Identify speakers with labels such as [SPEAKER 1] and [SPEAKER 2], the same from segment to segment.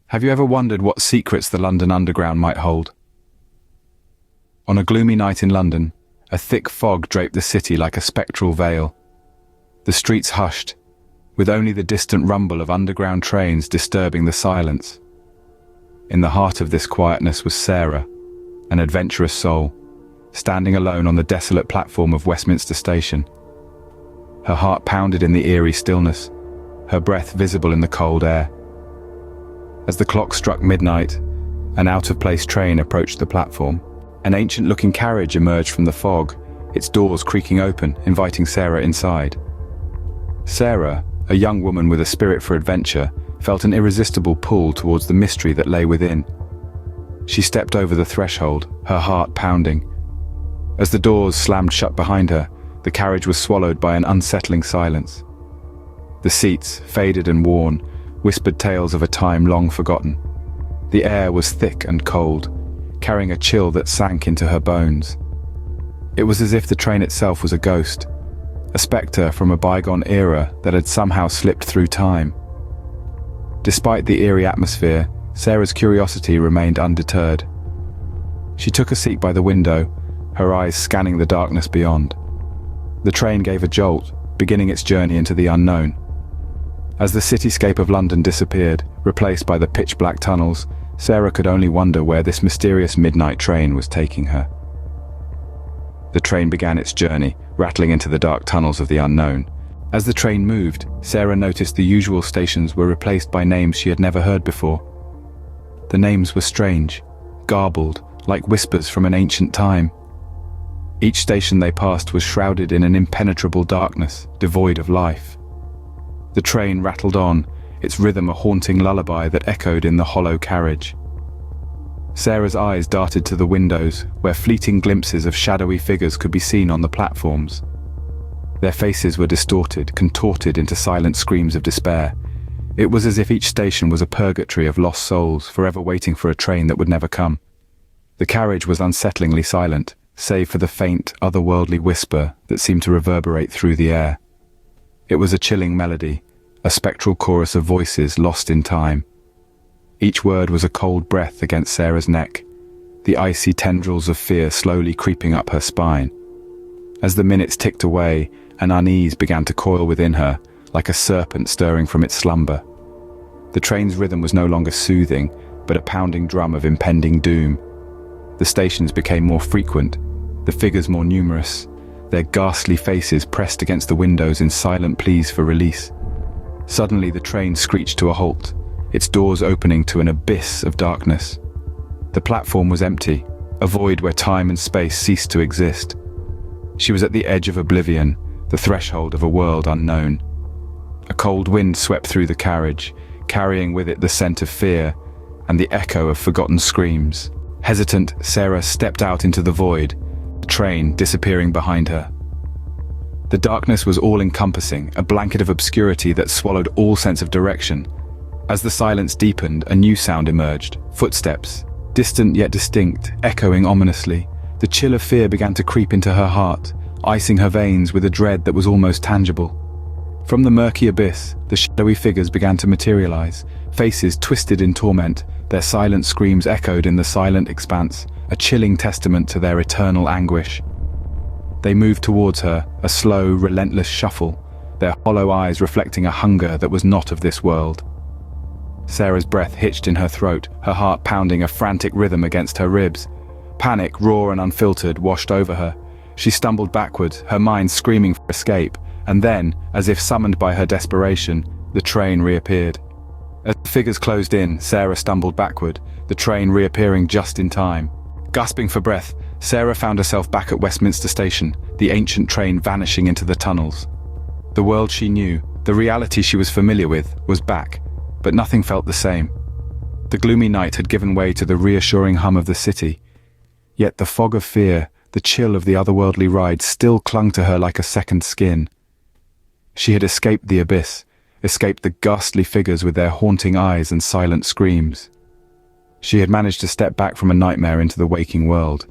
[SPEAKER 1] Have you ever wondered what secrets the London Underground might hold? On a gloomy night in London, a thick fog draped the city like a spectral veil. The streets hushed, with only the distant rumble of underground trains disturbing the silence. In the heart of this quietness was Sarah, an adventurous soul, standing alone on the desolate platform of Westminster Station. Her heart pounded in the eerie stillness, her breath visible in the cold air. As the clock struck midnight, an out-of-place train approached the platform. An ancient-looking carriage emerged from the fog, its doors creaking open, inviting Sarah inside. Sarah, a young woman with a spirit for adventure, felt an irresistible pull towards the mystery that lay within. She stepped over the threshold, her heart pounding. As the doors slammed shut behind her, the carriage was swallowed by an unsettling silence. The seats, faded and worn, whispered tales of a time long forgotten. The air was thick and cold, carrying a chill that sank into her bones. It was as if the train itself was a ghost, a spectre from a bygone era that had somehow slipped through time. Despite the eerie atmosphere, Sarah's curiosity remained undeterred. She took a seat by the window, her eyes scanning the darkness beyond. The train gave a jolt, beginning its journey into the unknown. As the cityscape of London disappeared, replaced by the pitch-black tunnels, Sarah could only wonder where this mysterious midnight train was taking her. The train began its journey, rattling into the dark tunnels of the unknown. As the train moved, Sarah noticed the usual stations were replaced by names she had never heard before. The names were strange, garbled, like whispers from an ancient time. Each station they passed was shrouded in an impenetrable darkness, devoid of life. The train rattled on, its rhythm a haunting lullaby that echoed in the hollow carriage. Sarah's eyes darted to the windows, where fleeting glimpses of shadowy figures could be seen on the platforms. Their faces were distorted, contorted into silent screams of despair. It was as if each station was a purgatory of lost souls, forever waiting for a train that would never come. The carriage was unsettlingly silent, save for the faint, otherworldly whisper that seemed to reverberate through the air. It was a chilling melody, a spectral chorus of voices lost in time. Each word was a cold breath against Sarah's neck, the icy tendrils of fear slowly creeping up her spine. As the minutes ticked away, an unease began to coil within her, like a serpent stirring from its slumber. The train's rhythm was no longer soothing, but a pounding drum of impending doom. The stations became more frequent, the figures more numerous, their ghastly faces pressed against the windows in silent pleas for release. Suddenly the train screeched to a halt, its doors opening to an abyss of darkness. The platform was empty, a void where time and space ceased to exist. She was at the edge of oblivion, the threshold of a world unknown. A cold wind swept through the carriage, carrying with it the scent of fear and the echo of forgotten screams. Hesitant, Sarah stepped out into the void, the train disappearing behind her. The darkness was all-encompassing, a blanket of obscurity that swallowed all sense of direction. As the silence deepened, a new sound emerged. Footsteps, distant yet distinct, echoing ominously. The chill of fear began to creep into her heart, icing her veins with a dread that was almost tangible. From the murky abyss, the shadowy figures began to materialize, faces twisted in torment, their silent screams echoed in the silent expanse, a chilling testament to their eternal anguish. They moved towards her, a slow, relentless shuffle, their hollow eyes reflecting a hunger that was not of this world. Sarah's breath hitched in her throat, her heart pounding a frantic rhythm against her ribs. Panic, raw and unfiltered, washed over her. She stumbled backward, her mind screaming for escape, and then, as if summoned by her desperation, the train reappeared. As the figures closed in, Sarah stumbled backward, the train reappearing just in time. Gasping for breath, Sarah found herself back at Westminster Station, the ancient train vanishing into the tunnels. The world she knew, the reality she was familiar with, was back, but nothing felt the same. The gloomy night had given way to the reassuring hum of the city, yet the fog of fear, the chill of the otherworldly ride still clung to her like a second skin. She had escaped the abyss, escaped the ghastly figures with their haunting eyes and silent screams. She had managed to step back from a nightmare into the waking world.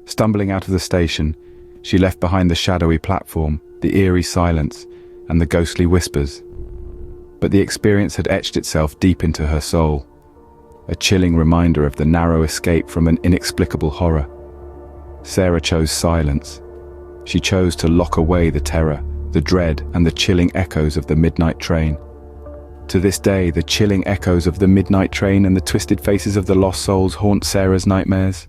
[SPEAKER 1] Stumbling out of the station, she left behind the shadowy platform, the eerie silence, and the ghostly whispers. But the experience had etched itself deep into her soul. a chilling reminder of the narrow escape from an inexplicable horror. Sarah chose silence. She chose to lock away the terror, the dread, and the chilling echoes of the midnight train. To this day, the chilling echoes of the midnight train and the twisted faces of the lost souls haunt Sarah's nightmares.